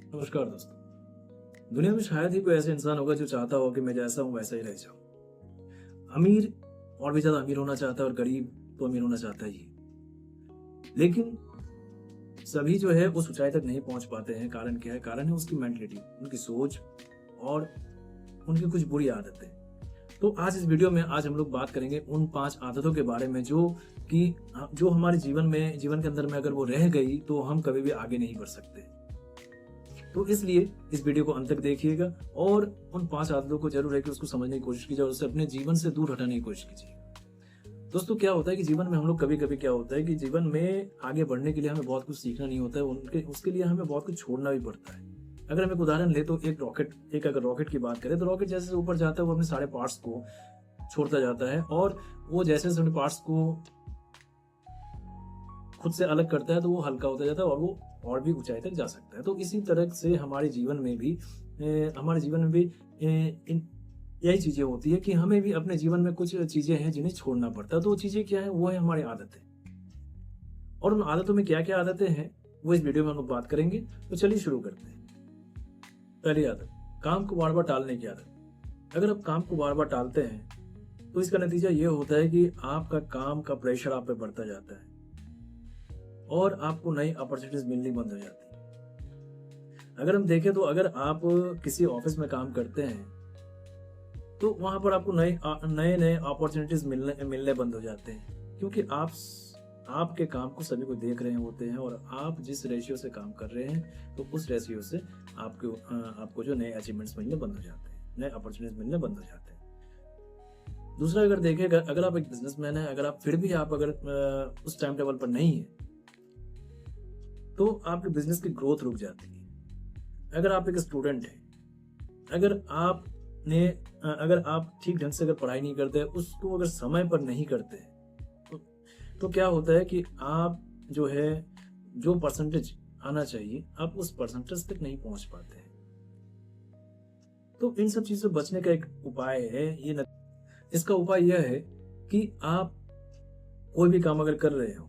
नमस्कार दोस्तों। दुनिया में शायद ही कोई ऐसा इंसान होगा जो चाहता हो कि मैं जैसा हूं वैसा ही रह जाऊं। अमीर और भी ज्यादा अमीर होना चाहता है और गरीब तो अमीर होना चाहता ही है। लेकिन सभी जो है उस ऊंचाई तक नहीं पहुंच पाते हैं। कारण क्या है? कारण है उसकी मेंटलिटी, उनकी सोच और उनकी कुछ बुरी आदतें। तो आज इस वीडियो में आज हम लोग बात करेंगे उन 5 आदतों के बारे में जो हमारे जीवन के अंदर में अगर वो रह गई तो हम कभी भी आगे नहीं बढ़ सकते। तो इसलिए इस वीडियो को अंत तक देखिएगा और उन 5 आदतों को जरूर है कि उसको समझने की कोशिश कीजिए और उसे अपने जीवन से दूर हटाने की कोशिश कीजिए। दोस्तों, क्या होता है कि जीवन में हम लोग कभी कभी क्या होता है कि जीवन में आगे बढ़ने के लिए हमें बहुत कुछ सीखना नहीं होता है, उनके उसके लिए हमें बहुत कुछ छोड़ना भी पड़ता है। अगर हम एक उदाहरण ले तो अगर रॉकेट की बात करें तो रॉकेट जैसे ऊपर जाता है वो अपने सारे पार्ट्स को छोड़ता जाता है और वो जैसे अपने पार्ट्स को खुद से अलग करता है तो वो हल्का होता जाता है और वो और भी ऊंचाई तक जा सकता है। तो इसी तरह से हमारे जीवन में भी यही चीजें होती है कि हमें भी अपने जीवन में कुछ चीजें हैं जिन्हें छोड़ना पड़ता है। तो वो चीजें क्या है? वो है हमारी आदतें। और उन आदतों में क्या क्या आदतें हैं वो इस वीडियो में हम लोग बात करेंगे। तो चलिए शुरू करते हैं। पहली आदत, काम को बार बार टालने की आदत। अगर आप काम को बार बार टालते हैं तो इसका नतीजा ये होता है कि आपका काम का प्रेशर आप पे बढ़ता जाता है और आपको नई अपॉर्चुनिटीज मिलनी बंद हो जाती है। अगर हम देखें तो अगर आप किसी ऑफिस में काम करते हैं तो वहां पर आपको नए नए अपॉर्चुनिटीज मिलने बंद हो जाते हैं, क्योंकि आपके काम को सभी को देख रहे होते हैं और आप जिस रेशियो से काम कर रहे हैं तो उस रेशियो से आपको जो नए अचीवमेंट्स मिलने बंद हो जाते हैं, नए अपॉर्चुनिटीज मिलने बंद हो जाते हैं। दूसरा, अगर देखेगा, अगर आप एक बिजनेसमैन है, अगर आप फिर भी आप अगर उस टाइम टेबल पर नहीं है तो आपके बिजनेस की ग्रोथ रुक जाती है। अगर आप एक स्टूडेंट हैं, अगर आप ठीक ढंग से अगर पढ़ाई नहीं करते, उसको अगर समय पर नहीं करते तो क्या होता है कि आप जो परसेंटेज आना चाहिए आप उस परसेंटेज तक नहीं पहुंच पाते हैं। तो इन सब चीजों से बचने का एक उपाय है इसका उपाय यह है कि आप कोई भी काम अगर कर रहे हो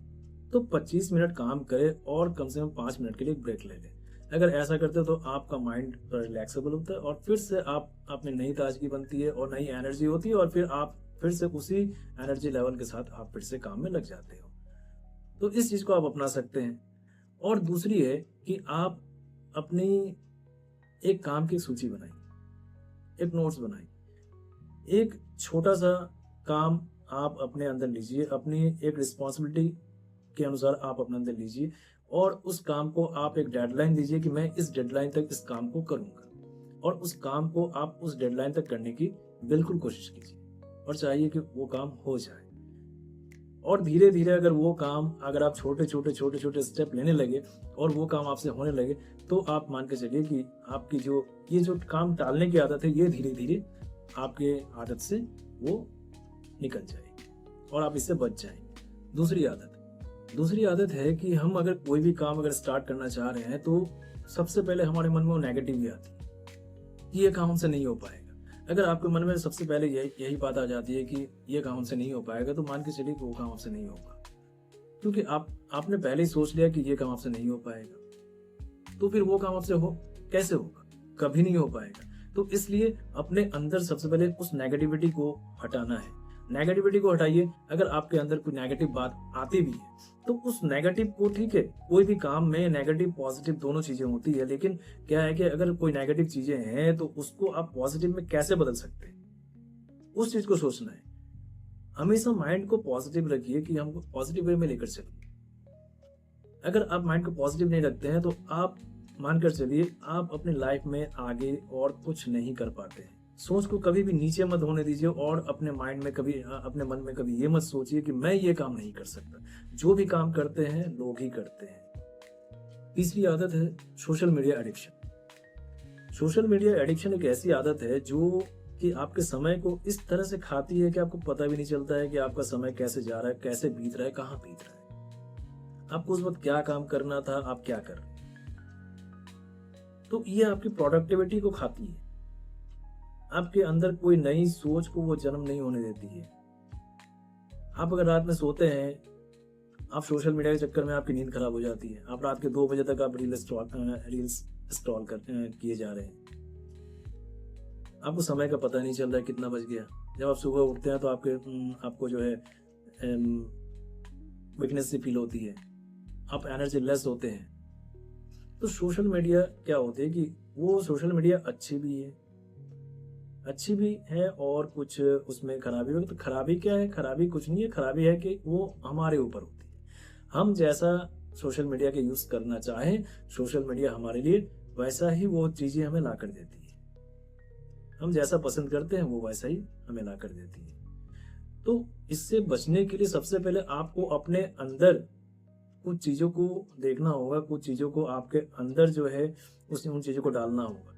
तो 25 मिनट काम करें और कम से कम 5 मिनट के लिए ब्रेक ले लें। अगर ऐसा करते हो तो आपका माइंड रिलैक्सेबल होता है और फिर से आप में नई ताजगी बनती है और नई एनर्जी होती है और फिर आप फिर से उसी एनर्जी लेवल के साथ आप फिर से काम में लग जाते हो। तो इस चीज को आप अपना सकते हैं। और दूसरी है कि आप अपनी एक काम की सूची बनाइए, एक नोट्स बनाइए। एक छोटा सा काम आप अपने अंदर लीजिए, अपनी एक रिस्पॉन्सिबिलिटी के अनुसार आप अपने अंदर लीजिए और उस काम को आप एक डेडलाइन दीजिए कि मैं इस डेडलाइन तक इस काम को करूंगा और उस काम को आप उस डेडलाइन तक करने की बिल्कुल कोशिश कीजिए और चाहिए कि वो काम हो जाए। और धीरे धीरे अगर आप छोटे छोटे स्टेप लेने लगे और वो काम आपसे होने लगे तो आप मान के चलिए कि आपकी जो काम टालने की आदत है ये धीरे धीरे आपके आदत से वो निकल जाएगी और आप इससे बच जाएंगे। दूसरी आदत है कि हम अगर कोई भी काम अगर स्टार्ट करना चाह रहे हैं तो सबसे पहले हमारे मन में वो नेगेटिव आती है कि ये काम हमसे नहीं हो पाएगा। अगर आपके मन में सबसे पहले यही बात आ जाती है कि ये काम हमसे नहीं हो पाएगा तो मान के चलिए कि वो काम आपसे नहीं होगा, क्योंकि आपने पहले ही सोच लिया कि ये काम आपसे नहीं हो पाएगा। तो फिर वो काम आपसे कैसे होगा? कभी नहीं हो पाएगा। तो इसलिए अपने अंदर सबसे पहले उस नेगेटिविटी को हटाना है। नेगेटिविटी को हटाइए। अगर आपके अंदर कोई नेगेटिव बात आती भी है तो उस नेगेटिव को, ठीक है, कोई भी काम में नेगेटिव पॉजिटिव दोनों चीजें होती है, लेकिन क्या है कि अगर कोई नेगेटिव चीजें हैं तो उसको आप पॉजिटिव में कैसे बदल सकते हैं, उस चीज को सोचना है। हमेशा माइंड को पॉजिटिव रखिए कि हमको पॉजिटिव वे में लेकर चलिए। अगर आप माइंड को पॉजिटिव नहीं रखते हैं तो आप मानकर चलिए आप अपनी लाइफ में आगे और कुछ नहीं कर पाते हैं। सोच को कभी भी नीचे मत होने दीजिए और अपने अपने मन में कभी ये मत सोचिए कि मैं ये काम नहीं कर सकता। जो भी काम करते हैं लोग ही करते हैं। तीसरी आदत है social media addiction. Social media addiction एक ऐसी आदत है जो कि आपके समय को इस तरह से खाती है कि आपको पता भी नहीं चलता है कि आपका समय कैसे जा रहा है, कैसे बीत रहा है, कहाँ बीत रहा है। आपको उस वक्त क्या काम करना था, आप क्या कर रहे हैं। तो ये आपकी प्रोडक्टिविटी को खाती है। आपके अंदर कोई नई सोच को वो जन्म नहीं होने देती है। आप अगर रात में सोते हैं, आप सोशल मीडिया के चक्कर में आपकी नींद खराब हो जाती है। आप रात के 2 बजे तक आप रील्स स्क्रॉल किए जा रहे हैं। आपको समय का पता नहीं चल रहा है कितना बज गया। जब आप सुबह उठते हैं तो आपको जो है वीकनेस सी फील होती है, आप एनर्जी लेस होते हैं। तो सोशल मीडिया क्या होती है कि वो सोशल मीडिया अच्छी भी है और कुछ उसमें खराबी भी। तो खराबी क्या है? खराबी कुछ नहीं है, खराबी है कि वो हमारे ऊपर होती है। हम जैसा सोशल मीडिया के यूज करना चाहें, सोशल मीडिया हमारे लिए वैसा ही वो चीजें हमें ला कर देती है। हम जैसा पसंद करते हैं वो वैसा ही हमें ला कर देती है। तो इससे बचने के लिए सबसे पहले आपको अपने अंदर कुछ चीजों को देखना होगा, कुछ चीजों को आपके अंदर जो है उन चीजों को डालना होगा।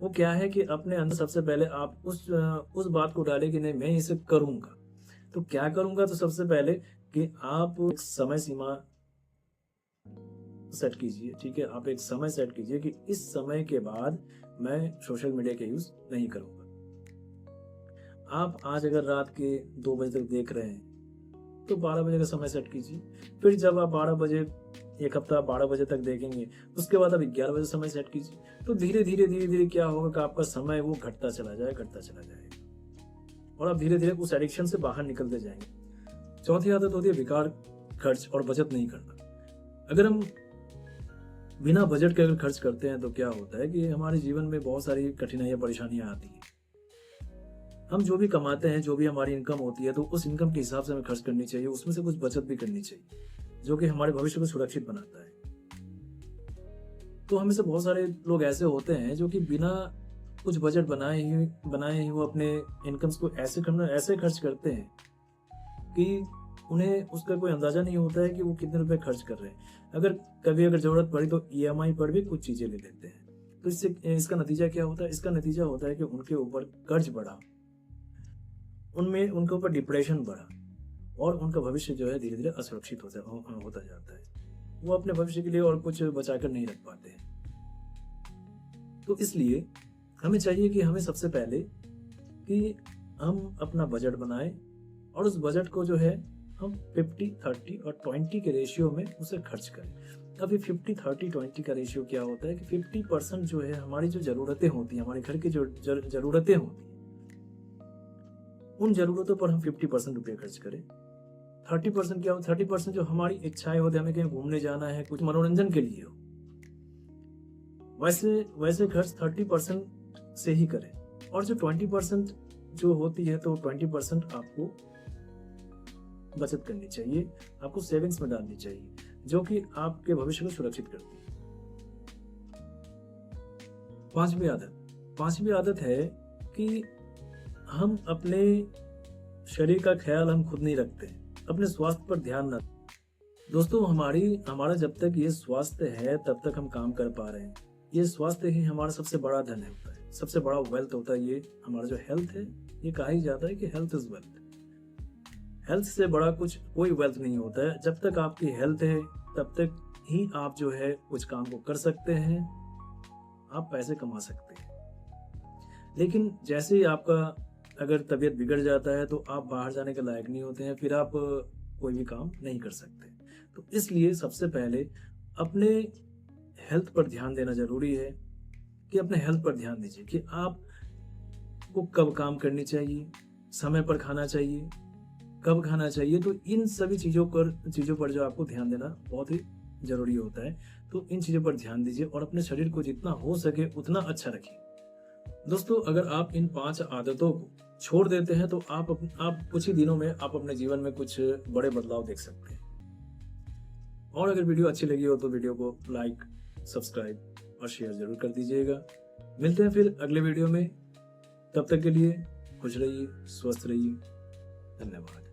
वो क्या है कि अपने अंदर सबसे पहले आप उस बात को डालें कि नहीं, मैं इसे करूंगा। तो क्या करूंगा? तो सबसे पहले कि आप एक समय सीमा सेट कीजिए। ठीक है, आप एक समय सेट कीजिए कि इस समय के बाद मैं सोशल मीडिया का यूज नहीं करूंगा। आप आज अगर रात के 2 बजे तक देख रहे हैं तो 12 बजे का समय सेट कीजिए। फिर जब आप 12 बजे, एक हफ्ता 12 बजे तक देखेंगे, उसके बाद आप 11 बजे समय सेट कीजिए। तो धीरे धीरे क्या होगा कि आपका समय वो घटता चला जाएगा और आप धीरे धीरे उस एडिक्शन से बाहर निकलते जाएंगे। चौथी आदत होती है बेकार खर्च और बचत नहीं करना। अगर हम बिना बजट के अगर खर्च करते हैं तो क्या होता है कि हमारे जीवन में बहुत सारी कठिनाइयां, परेशानियां आती हैं। हम जो भी कमाते हैं, जो भी हमारी इनकम होती है, तो उस इनकम के हिसाब से हमें खर्च करनी चाहिए, उसमें से कुछ बचत भी करनी चाहिए, जो कि हमारे भविष्य को सुरक्षित बनाता है। तो हमें से बहुत सारे लोग ऐसे होते हैं जो कि बिना कुछ बजट बनाए ही वो अपने इनकम्स को ऐसे खर्च करते हैं कि उन्हें उसका कोई अंदाजा नहीं होता है कि वो कितने रुपए खर्च कर रहे हैं। अगर जरूरत पड़ी तो ईएमआई पर भी कुछ चीजें ले लेते हैं। तो इसका नतीजा क्या होता है? इसका नतीजा होता है कि उनके ऊपर कर्ज बढ़ा, उनके ऊपर डिप्रेशन बढ़ा और उनका भविष्य जो है धीरे धीरे असुरक्षित होता जाता है। वो अपने भविष्य के लिए और कुछ बचाकर नहीं रख पाते हैं। तो इसलिए हमें चाहिए कि हमें सबसे पहले कि हम अपना बजट बनाएं और उस बजट को जो है हम 50, 30 और 20 के रेशियो में उसे खर्च करें। अभी 50, 30, 20 का रेशियो क्या होता है कि 50% जो है हमारी जो जरूरतें होती हैं, हमारे घर की जो जरूरतें होती हैं, उन जरूरतों पर हम 50% रुपये खर्च करें। 30% क्या हो? 30% जो हमारी इच्छाएं होती है, हमें कहीं घूमने जाना है, कुछ मनोरंजन के लिए हो, वैसे खर्च 30% से ही करें। और जो 20% जो होती है, तो 20% आपको बचत करनी चाहिए, आपको सेविंग्स में डालनी चाहिए, जो कि आपके भविष्य को सुरक्षित करती है। पांचवी आदत है कि हम अपने शरीर का ख्याल हम खुद नहीं रखते, अपने स्वास्थ्य पर ध्यान न। दोस्तों, हमारा जब तक ये स्वास्थ्य है तब तक हम काम कर पा रहे हैं। ये स्वास्थ्य ही हमारा सबसे बड़ा धन होता है, सबसे बड़ा वेल्थ होता है। ये हमारा जो हेल्थ है, ये कहा ही जाता है कि हेल्थ इज वेल्थ। हेल्थ से बड़ा कुछ कोई वेल्थ नहीं होता है। जब तक आपकी हेल्थ है तब तक ही आप जो है कुछ काम को कर सकते हैं, आप पैसे कमा सकते हैं। लेकिन जैसे ही आपका अगर तबीयत बिगड़ जाता है तो आप बाहर जाने के लायक नहीं होते हैं, फिर आप कोई भी काम नहीं कर सकते। तो इसलिए सबसे पहले अपने हेल्थ पर ध्यान देना जरूरी है कि अपने हेल्थ पर ध्यान दीजिए कि आपको कब काम करनी चाहिए, समय पर खाना चाहिए, कब खाना चाहिए। तो इन सभी चीजों पर जो आपको ध्यान देना बहुत ही जरूरी होता है। तो इन चीजों पर ध्यान दीजिए और अपने शरीर को जितना हो सके उतना अच्छा रखिए। दोस्तों, अगर आप इन 5 आदतों को छोड़ देते हैं तो आप कुछ ही दिनों में आप अपने जीवन में कुछ बड़े बदलाव देख सकते हैं। और अगर वीडियो अच्छी लगी हो तो वीडियो को लाइक, सब्सक्राइब और शेयर जरूर कर दीजिएगा। मिलते हैं फिर अगले वीडियो में। तब तक के लिए खुश रहिए, स्वस्थ रहिए। धन्यवाद।